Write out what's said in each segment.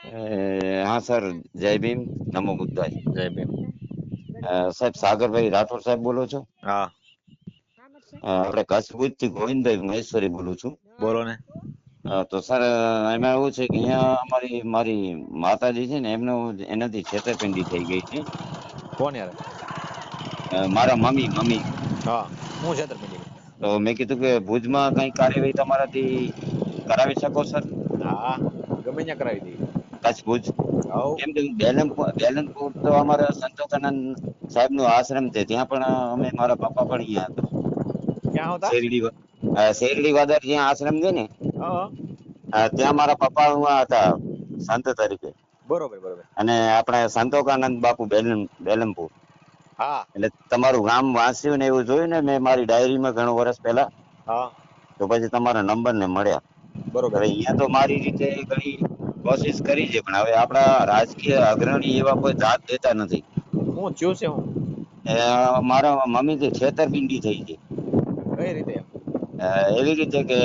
હા સર, જય ભીમ, નમો બુદ્ધાય. જય ભીમ. સાહેબ સાગરભાઈ રાઠોડ સાહેબ બોલો છો? હા, આપણે કચ્છ ભુજ થી ગોવિંદભાઈ મહેશ્વરી બોલું છું. બોલો ને. તો સર એમાં એવું છે કે અહીંયા મારી માતાજી છે ને એનાથી છેતરપિંડી થઈ ગઈ છે. કોણ યાર? મારા મમ્મી. હા, હું છેતરપિંડી? તો મેં કીધું કે ભુજમાં કઈ કાર્યવાહી તમારાથી કરાવી શકો સર? હા, ગમે ત્યાં કરાવી દઈએ. કચ્છ ભુજ હાઉ. કેમ કે બેલનપુર તો અમારા સંતોષાનંદ સાહેબ નો આશ્રમ છે, ત્યાં પણ અમે મારા પપ્પા પણ અહીંયા હતા. ક્યાં હતા? શેરડી વાદર જ્યાં આશ્રમ છે ને, હા, ત્યાં મારા પપ્પા હતા સંત તરીકે. બરોબર બરોબર. અને આપણે સંતોષાનંદ બાપુ બેલમપુર. હા એટલે તમારું નામ વાંચ્યું ને એવું જોયું ને મેં મારી ડાયરીમાં ઘણું વર્ષ પહેલા. હા, તો પછી તમારા નંબર ને મળ્યા. બરોબર. હવે અહીંયા તો મારી રીતે ઘણી કોશિશ કરી છે, પણ હવે આપણા રાજકીય અગ્રણી એવા કોઈ દાદ દેતા નથી. હું થયું છે હું? મારા મમ્મી થી છેતરપિંડી થઈ છે. કઈ રીતે? એવી રીતે કે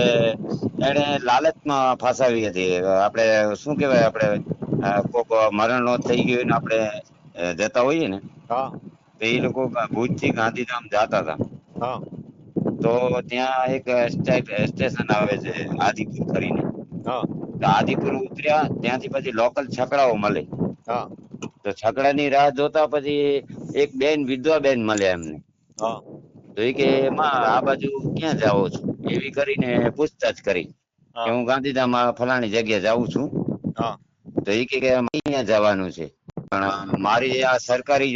એને લાલચમાં ફસાવી હતી. આપણે શું કેવાય, આપણે કોક મરણ નો થઈ ગયું ને આપણે જતા હોઈએ ને, હા તો એ લોકો ભુજ થી ગાંધીધામ જતા હતા. હા તો ત્યાં એક સ્ટેશન આવે છે આદિપુર કરીને. હા તો આદિપુર ઉતર્યા, ત્યાંથી પછી લોકલ છકડાઓ મળે. હા તો છકડા ની રાહ જોતા પછી એક બેન, વિધવા બેન મળ્યા એમને. હા તો એ કે માં આ બાજુ ક્યાં જાઓ છો? એવી કરીને પૂછતાછ કરી કે હા હું ગાંધીધામ ફલાણી જગ્યા જાઉં છું. હા તો એ કે અહીંયા જવાનું છે, પણ મારી આ સરકારી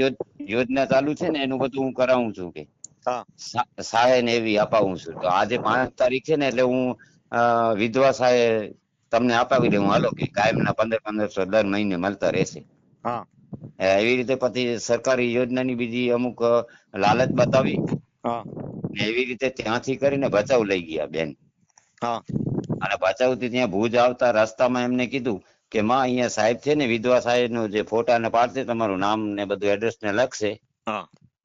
યોજના ચાલુ છે ને એનું બધું હું કરાવું છું કે હા સહાય ને એવી અપાવું છું. તો આજે 5 તારીખ છે ને, એટલે હું વિધવા સહાય તમને અપાવી દઉં. હાલો કે કાયમના 1500 દર મહિને મળતા રહેશે. હા એવી રીતે પછી સરકારી યોજનાની બીજી અમુક લાલચ બતાવી. હા એવી રીતે ત્યાંથી કરીને ભચાઉ લઈ ગયા બેન. હા અને ભચાઉ થી ત્યાં ભુજ આવતા રસ્તામાં એમને કીધું કે માં અહીંયા સાહેબ છે ને, વિધવા સાહેબ નું જે ફોટા ને પાડશે, તમારું નામ ને બધું એડ્રેસ ને લખશે. હા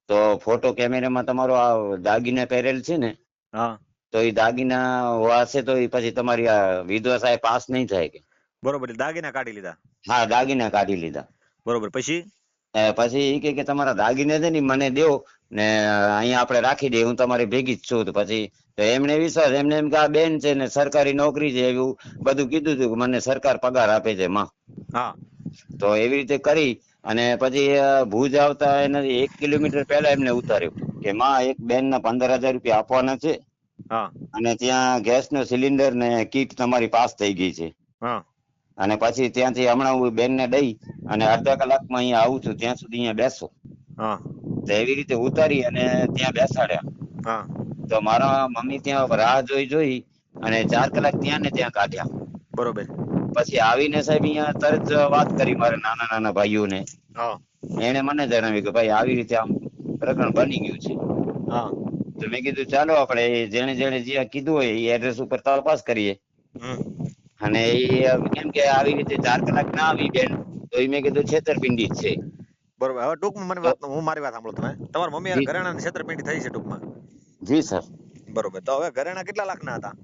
તો ફોટો કેમેરામાં તમારો આ દાગીના પહેરેલ છે ને, હા તો એ દાગીના વાસે તો એ પછી તમારી આ વિધવા સહાય પાસ નહીં થાય કે. બરોબર. દાગીના કાઢી લીધા. હા, દાગીના કાઢી લીધા. બરોબર. પછી? પછી એ કે તમારા દાગીના છે ને મને દેવો ને અહીંયા આપણે રાખી દઈએ, હું તમારી ભેગી જ છું. તો પછી તો એમને વિશ્વાસ, એમને એમ કે આ બેન છે ને સરકારી નોકરી છે, એવું બધું કીધું હતું કે મને સરકાર પગાર આપે છે માં. હા તો એવી રીતે કરી અને પછી ભુજ આવતા એના 1 કિલોમીટર પહેલા એમને ઉતાર્યું કે માં એક બેન ના 15,000 રૂપિયા આપવાના છે. હા અને ત્યાં ગેસ નો સિલિન્ડર ને કીટ તમારી પાસ થઈ ગઈ છે. હા અને પછી ત્યાંથી હમણાં હું બેનને દઈ અને અડધા કલાકમાં અહીંયા આવું છું, ત્યાં સુધી અહીંયા બેસો. હા તો એવી રીતે ઉતારી અને ત્યાં બેસાડ્યા. હા તો મારા મમ્મી ત્યાં રાહ જોઈ અને 4 કલાક ત્યાં ને ત્યાં કાઢ્યા. બરોબર. પછી આવીને સાહેબ અહીંયા તરત વાત કરી મારા નાના નાના ભાઈઓને. હા એને મને જણાવ્યું કે ભાઈ આવી રીતે આમ પ્રકરણ બની ગયું છે. હા તો મેં કીધું ચાલો આપણે જેને જેને જે કીધું હોય એ એડ્રેસ ઉપર તપાસ કરીએ. હમ અને એ કેમ કે આવી રીતે 4 કલાક ના આવી બેન, તો એ મેં કીધું છેતરપિંડી જ છે. બરોબર. હવે ટૂંકમાં મને તો હું મારી વાત સાંભળો તમે. તમારા મમ્મી અને જી ઘરેણાની છેતરપિંડી થઈ છે ટૂંકમાં. જી સર. બરોબર. તો હવે ઘરેણા કેટલા લાખના હતા?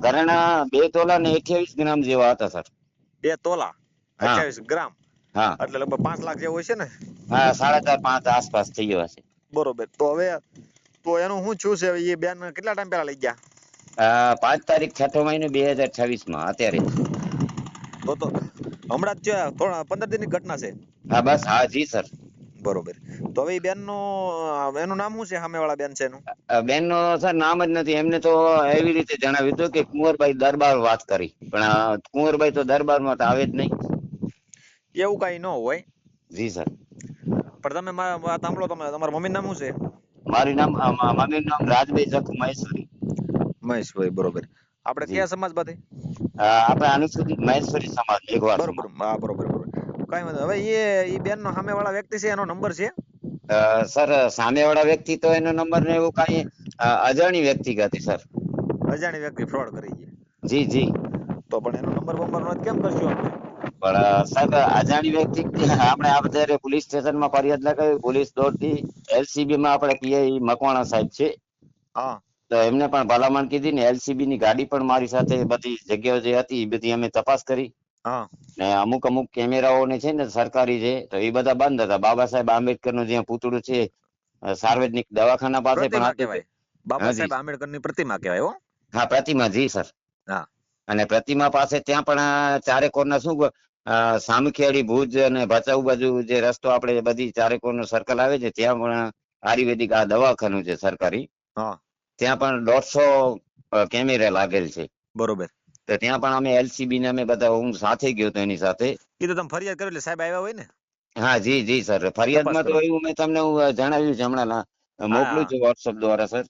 ઘરેણા 2 તોલા ને 28 ગ્રામ જેવા હતા સર. 2 તોલા હા 28 ગ્રામ, હા એટલે લગભગ 5 લાખ જેવું હશે ને? હા, 4.5-5 આસપાસ થઈ ગયો હશે. બરોબર. તો હવે તો એનું શું થયું છે? એ બેન કેટલા ટાઈમ પહેલા લઈ ગયા? 5 તારીખ 6ઠો મહિનો 2026 માં અત્યારે જ. તો હમણાં જ થોડા 15 દિનની ઘટના છે. હા બસ, હા જી સર. બરોબર. તો હવે એ બેન નું એનું નામ શું છે? સામેવાળા બેન છે એનું? બેન નો સર નામ જ નથી. એમને તો એવી રીતે જણાવ્યું હતું કે કુંવરબાઈ દરબાર વાત કરી, પણ કુંવરબાઈ તો દરબારમાં તો આવે જ નહીં. એવું કઈ ન હોય. જી સર. પણ તમે મારા વાત સાંભળો, તમે તમારા મમ્મી નામ શું છે? મમ્મીનું નામ રાજભાઈ જખુ મહેશ્વરી. મહેશભાઈ. બરોબર. આપણે જી કયા સમાજમાંથી? આપણે અનુસૂચિત મહેશ્વરી સમાજ મેઘવાળ બરોબર. સમાજ. હા, બરોબર બરોબર. કઈ વાંધો. હવે એ બેન નો સામેવાળા વ્યક્તિ છે, એનો નંબર છે? સર સામેવાળા વ્યક્તિ તો એનો નંબર ને એવું કઈ અજાણી વ્યક્તિ હતી સર. અજાણી વ્યક્તિ ફ્રોડ કરી છે. જી જી. તો પણ એનો નંબર બંબર કેમ કરશું આપણે? પણ સાહેબ અજાણી વ્યક્તિ આપણે અત્યારે પોલીસ સ્ટેશનમાં ફરિયાદ લખાવી, પોલીસ દોડતી LCB માં આપણે પીઆઈ મકવાણા સાહેબ છે. હા તો એમને પણ ભલામણ કીધી ને, LCB ની ગાડી પણ મારી સાથે બધી જગ્યાઓ જે હતી એ બધી અમે તપાસ કરી. હા ને અમુક અમુક કેમેરાઓને છે ને સરકારી છે તો એ બધા બંધ હતા. બાબા સાહેબ આંબેડકર નું જ્યાં પૂતળું છે સાર્વજનિક દવાખાના પાસે પણ પ્રતિમા હતું કહેવાય, બાબા હાજી સાહેબ આંબેડકર ની પ્રતિમા કહેવાય હો. હા પ્રતિમા જી સર. હા અને પ્રતિમા પાસે ત્યાં પણ ચારે કોરના શું સામખિયાળી ભુજ અને ભચાઉ બાજુ જે રસ્તો આપણે બધી ચારે કોરનો સર્કલ આવે છે ત્યાં પણ આયુર્વેદિક આ દવાખાનું છે સરકારી. હા ત્યાં પણ 150 કેમેરા લાગેલ છે. બરોબર. તો ત્યાં પણ અમે એલસીબી ને અમે બધા હું સાથે ગયો હતો એની સાથે. એ તો તમે ફરિયાદ કરો એટલે સાહેબ આવ્યા હોય ને હા જી જી સર તપાસ ફરિયાદમાં તો કરવા. એવું મેં તમને જણાવ્યું છે હમણાં હા મોકલું હા છું વોટ્સઅપ દ્વારા સર.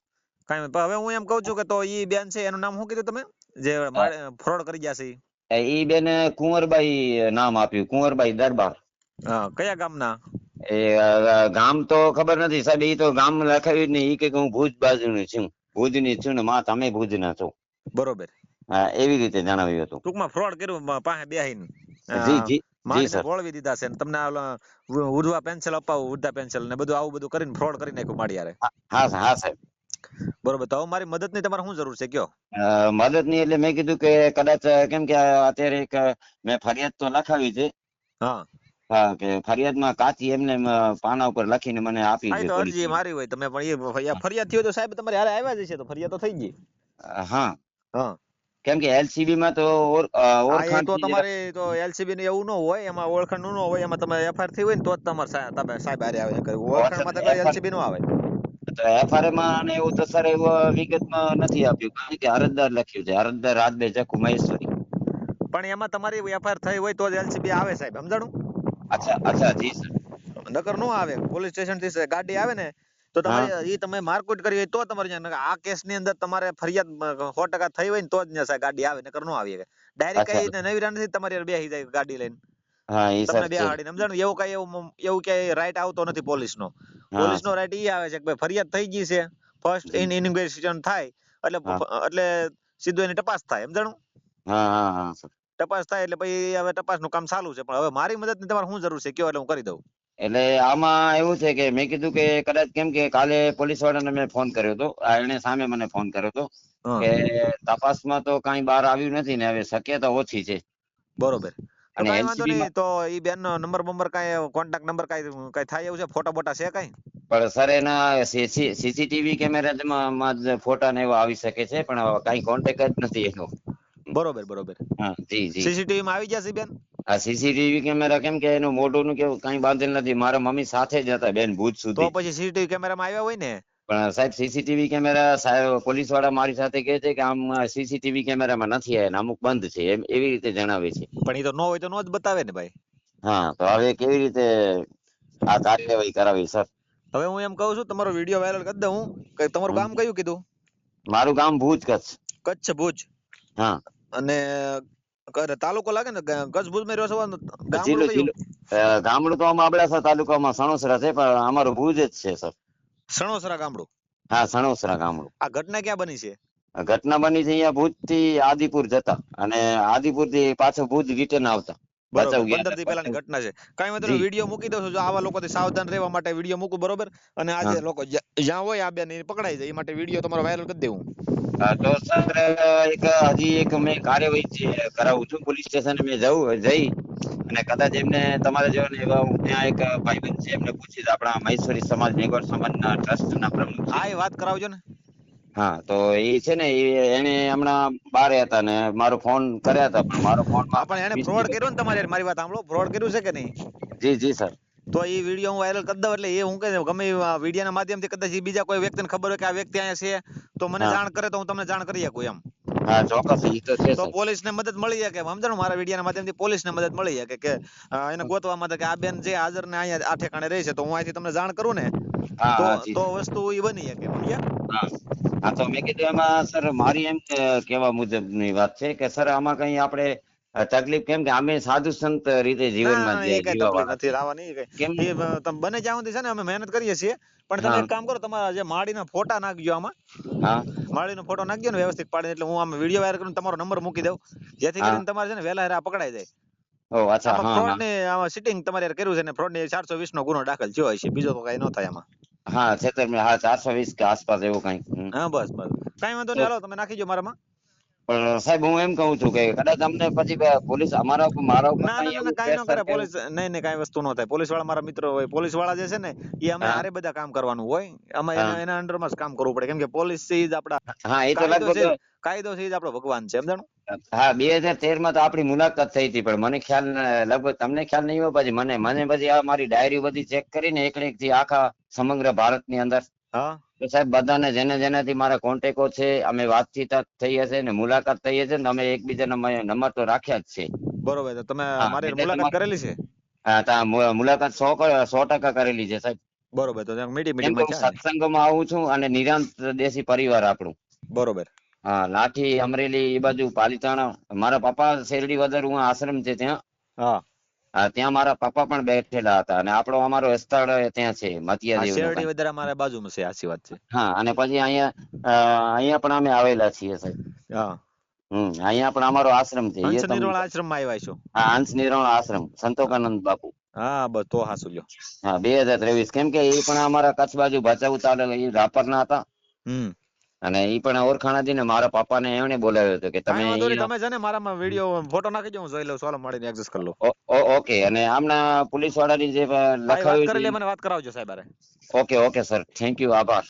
કાંઈ નહીં. હવે હું એમ કહું છું કે તો ઈ બેન છે એનું નામ શું કીધું તમે, જે ફ્રોડ કરી ગયા છે ઈ? ઈ બેન કુંવરબાઈ નામ આપ્યું, કુંવરબાઈ દરબાર. હા કયા ગામના? એ ગામ તો ખબર નથી સાહેબ, ઈ તો ગામ લખાવ્યું જ નહીં. ઈ કે હું ભુજ બાજુની છું, ભુજની છું ને માં તમે ભુજના છો. બરોબર. હા એવી રીતે જણાવ્યું હતું. ટૂંકમાં ફ્રોડ કર્યું પાસે બેહીને. જી જી જી માડીને સર. ગોળવી દીધા છે ને તમને ઉર્ધ્વા પેન્સિલ અપાવું, વૃદ્ધા પેન્સિલ ને બધું આવું બધું કરીને ફ્રોડ કરી નાખ્યું માડી યારે. હા હા સાહેબ. બરોબર. તો હવે મારી મદદની તમારે શું જરૂર છે કયો? મદદની એટલે મેં કીધું કે કદાચ કેમ કે અત્યારે એક મેં ફરિયાદ તો લખાવી છે. હા હા કે ફરિયાદમાં કાચી એમને પાના ઉપર લખીને મને આપી હા, એ છે તો પોલીસ. અરજી મારી હોય તમે પણ એ ફરિયાદ થઈ હોય તો સાહેબ તમારે હારે આવ્યા જ છે તો ફરિયાદ તો થઈ ગઈ. હા હા કેમ કે એલસીબી માં તો હા, એ ઓળખાણ તો થી તમારે તો એલસીબી ને એવું ન હોય, એમાં ઓળખાણ નું ન હોય, એમાં તમે એફઆઈઆર થઈ હોય ને તો જ તમારે સાહેબ હારે આવે. ઓળખાણ માં તો કઈ એલસીબી નો આવે. એફઆરએ માં અને એવું તો સર એવું વિગતમાં નથી આપ્યું, કારણ કે અરજદાર લખ્યું છે, અરજદાર રાજબે જખુ મહેશ્વરી. પણ એમાં તમારી એફઆઈઆર થઈ હોય તો જ એલસીબી આવે સાહેબ, સમજાણું? અચ્છા અચ્છા જી સર. નકર નો આવે. પોલીસ સ્ટેશન થી ગાડી આવે ને તો હા તમારે ઈ તમે મારકુટ કરી હોય તો તમારે આ કેસ ની અંદર તમારે ફરિયાદ 100% થઈ હોય ને તો જ સાહેબ ગાડી આવે, નકર નો આવી. ડાયરેક્ટ અચ્છા કઈ નવી નથી તમારી બેસી જાય ગાડી લઈને હા એ સર તમને છે. બેહાડીને, સમજાણું? એવું કઈ રાઈટ આવતો નથી પોલીસ નો. હા પોલીસ નો રાઈટ ઈ આવે છે કે ભાઈ ફરિયાદ થઈ ગઈ છે, ફર્સ્ટ જી ઇન્વેસ્ટિગેશન થાય હા એટલે સીધું એની તપાસ થાય, સમજાણું? હા હા હા સર. તપાસ થાય એટલે પછી હવે તપાસ નું કામ ચાલુ છે. પણ હવે મારી મદદ ની તમારે શું જરૂર છે કયો, એટલે હું કરી દઉં. એટલે આમાં એવું છે કે મેં કીધું કે કદાચ કેમ કે કાલે પોલીસ વાળાને મેં ફોન કર્યો હતો, એને સામે મને ફોન કર્યો હતો હા કે તપાસમાં તો કઈ બહાર આવ્યું નથી ને હવે શક્યતા ઓછી છે. બરોબર. તો અને કઈ વાંધો એલસીબી નહીં. માં તો ઈ બેન નો નંબર કઈ કોન્ટેક્ટ નંબર કઈ થાય એવું છે? ફોટા બોટા છે કઈ? પણ સર એના સીસીટીવી કેમેરામાં જ ફોટા ને એવા આવી શકે છે, પણ કઈ કોન્ટેક જ નથી એનો. બરોબર બરોબર. હા જી જી. સીસીટીવી માં આવી જશે બેન? આ સીસીટીવી કેમેરા કેમ કે એનું મોઢું નું કેવું કઈ બાંધેલ નથી. મારા મમ્મી સાથે જ હતા બેન ભુજ તો સુધી. પછી સીસીટીવી કેમેરામાં આવ્યા હોય ને. પણ સાહેબ સીસીટીવી કેમેરા સાહેબ પોલીસ વાળા મારી સાથે કહે છે કે આમ સીસીટીવી કેમેરામાં નથી આવ્યા, અમુક બંધ છે એમ એવી રીતે જણાવે છે. પણ એ તો નો હોય તો નો જ બતાવે ને ભાઈ. હા તો હવે કેવી રીતે આ કાર્યવાહી કરાવી સર? હવે હું એમ કહું છું તમારો વિડીયો વાયરલ કરી દઉં. તમારું ગામ કયું કીધું? મારું ગામ ભુજ કચ્છ. કચ્છ ભુજ. હા અને તાલુકો લાગે ને? કચ્છ ભુજ માં રહ્યો છો? જિલ્લો ગામડું કયું? જિલ્લો ગામડું તો આમાં અબડાસા તાલુકામાં સણોસરા છે, પણ અમારું ભુજ જ છે સર. સણોસરા ગામડું. હા સણોસરા ગામડું. આ ઘટના ક્યાં બની છે? ઘટના બની છે અહીંયા ભુજ થી આદિપુર જતા, અને આદિપુર થી પાછો ભુજ રિટર્ન આવતા. બરોબર. બચાવ ગયા 15 હતા દી પહેલાની બચાવ. ઘટના છે. કઈ વાંધો નહીં, જી વિડીયો મૂકી દઉં છું. જો આવા લોકોથી સાવધાન રહેવા માટે વિડીયો મૂકું, બરોબર? અને હા આજે લોકો જ્યાં હોય આ બેન પકડાઈ જાય એ માટે વિડીયો તમારો વાયરલ કરી દેવું. હા તો સર હજી એક મેં કાર્યવાહી કરાવું છું. પોલીસ સ્ટેશન મેં જઈ અને કદાચ એમને તમારા જેવા એવા ત્યાં એક ભાઈબંધ છે એમને પૂછી આપણા મહેશ્વરી સમાજ મેઘોર સમાજના ટ્રસ્ટ ના પ્રમુખ છે. હા, એ વાત કરાવજો ને. હા તો એ છે ને એને હમણાં બારે હતા ને મારો ફોન કર્યા હતા, પણ મારો ફોન હા, પણ એને બિઝી ફ્રોડ કર્યો ને તમારે, મારી વાત સાંભળો, ફ્રોડ કર્યું છે કે નહીં? જી જી સર. તો એ વિડીયો હું વાયરલ કરી દઉં એટલે એ હું કે ગમે વિડીયો ના માધ્યમથી કદાચ બીજા કોઈ વ્યક્તિને ખબર હોય કે આ વ્યક્તિ અહીંયા છે તો મને હા જાણ કરે તો હું તમને જાણ કરી શકું એમ. હા ચોક્કસ ઈ તો છે તો સર. પોલીસ ને મદદ મળી જાય કે સમજાણું, મારા વિડીયોના માધ્યમથી પોલીસ ને મદદ મળી જાય કે એને ગોતવા માટે કે આ બેન જે હાજર ને અહીંયા આ ઠેકાણે રહે છે, તો હું અહીંથી તમને જાણ કરું ને હા તો હા જી તો વસ્તુ એ બની શકે, સમજ્યા? હા હા તો મેં કીધું એમાં સર મારી એમ કેવા મુજબની વાત છે કે સર આમાં કઈ આપણે તકલીફ, કેમ કે અમે સાધુ સંત રીતે ના જીવનમાં ના, એ કઈ જીવવા તકલીફ વાળા નથી છીએ. આવવાની. કેમ એ તમે બને જ્યાં સુધી છે ને અમે મહેનત કરીએ છીએ, પણ તમે હા એક કામ કરો, તમારા જે માડીના ફોટા નાખજો આમાં. હા માળીનો ફોટો નાખજો ને વ્યવસ્થિત પાડીને, એટલે હું આમ વિડીયો વાયરલ કરીને તમારો નંબર મૂકી દઉં, જેથી હા કરીને તમારે છે ને વહેલા પકડાઈ જાય. ઓ અચ્છા આમાં હા ફ્રોડ હા ને આમાં સિટિંગ તમારે કર્યું છે ને ફ્રોડ ની 420 નો ગુનો દાખલ થયો હોય છે, બીજો તો કઈ ન થાય આમાં. હા છેતરપિંડી, હા 420 કે આસપાસ એવું કઈક. હા બસ બસ, કઈ વાંધો તો નહીં, હાલો તમે નાખી દો મારામાં. પણ સાહેબ હું એમ કહું છું કે કદાચ અમને પછી પોલીસ અમારા ઉપર મારા ઉપર ના ના કઈ ના એવું ના, કાંઈ ન pressure કરે કે એવું? પોલીસ. નહીં નહીં, કાંઈ વસ્તુ ન થાય. પોલીસ વાળા મારા મિત્રો હોય. પોલીસ વાળા જે છે ને એ અમે હા હારે બધા કામ કરવાનું હોય. અમે હા એના અંડરમાં જ કામ કરવું પડે, કેમ કે પોલીસ છે ઈ જ આપડા હા એ તો કાયદો છે લગભગ કાયદો છે ઈ જ આપણો ભગવાન છે, સમજાણું? હા 2013 માં તો આપણી મુલાકાત થઈ હતી, પણ મને ખ્યાલ લગભગ તમને ખ્યાલ નહીં હોય. પછી મને પછી આ મારી ડાયરી બધી ચેક કરીને એક થી આખા સમગ્ર ભારતની અંદર હા તો સાહેબ બધાને જેનાથી મારા કોન્ટેક્ટો છે, અમે વાતચીત થઈ હશે ને મુલાકાત થઈ હશે ને અમે એકબીજાના નંબર તો રાખ્યા જ છે. બરોબર. તો તમે હા મારી હારે એટલે મુલાકાત તમારે કરેલી છે? હા તા મુલાકાત 100% કરેલી છે સાહેબ. બરોબર. તો ત્યાં મીટિંગ કેમ કે મીટિંગમાં હું થયા ને? સત્સંગમાં આવું છું અને નિરાંત દેશી પરિવાર આપણું. બરોબર. હા લાઠી અમરેલી એ બાજુ પાલીતાણા મારા પપ્પા શેરડી વદર હું આશ્રમ છે ત્યાં. હા હા ત્યાં મારા પપ્પા પણ બેઠેલા હતા અને અમારો સ્થળ ત્યાં છે હા, મતિયાદેવ નું શેરડી કઈ. વધારે અમારા બાજુમાં છે, સાચી વાત છે. હા અને પછી અહીંયા પણ અમે આવેલા છીએ સાહેબ. હા, અહીંયા પણ અમારો આશ્રમ છે હંસ એ તમને નિર્વાળ આશ્રમમાં આવ્યા છો? હા હંસ નિર્વાણ આશ્રમ સંતોકાનંદ બાપુ. હા બસ તો હાસુ લ્યો. હા 2023 કેમ કે એ પણ અમારા કચ્છ બાજુ ભચાઉ તાલુકા એ રાપરના હતા હમ અને એ પણ ઓળખાણ હતી ને મારા પપ્પાને એમણે બોલાવ્યો હતો કે તમે કાંઈ વાંધો નહીં, અહીંયા તમે છે ને મારામાં વિડીયો ફોટો નાખી દો, હું જોઈ લઉં. ચાલો મળીને એડજસ્ટ કરી લઉં. ઓકે અને આમના પોલીસ વાળાની જે હા, એ વાત લખાવી કરેલી હતી. મને વાત કરાવજો સાહેબ હારે. Okay okay sir thank you આભાર.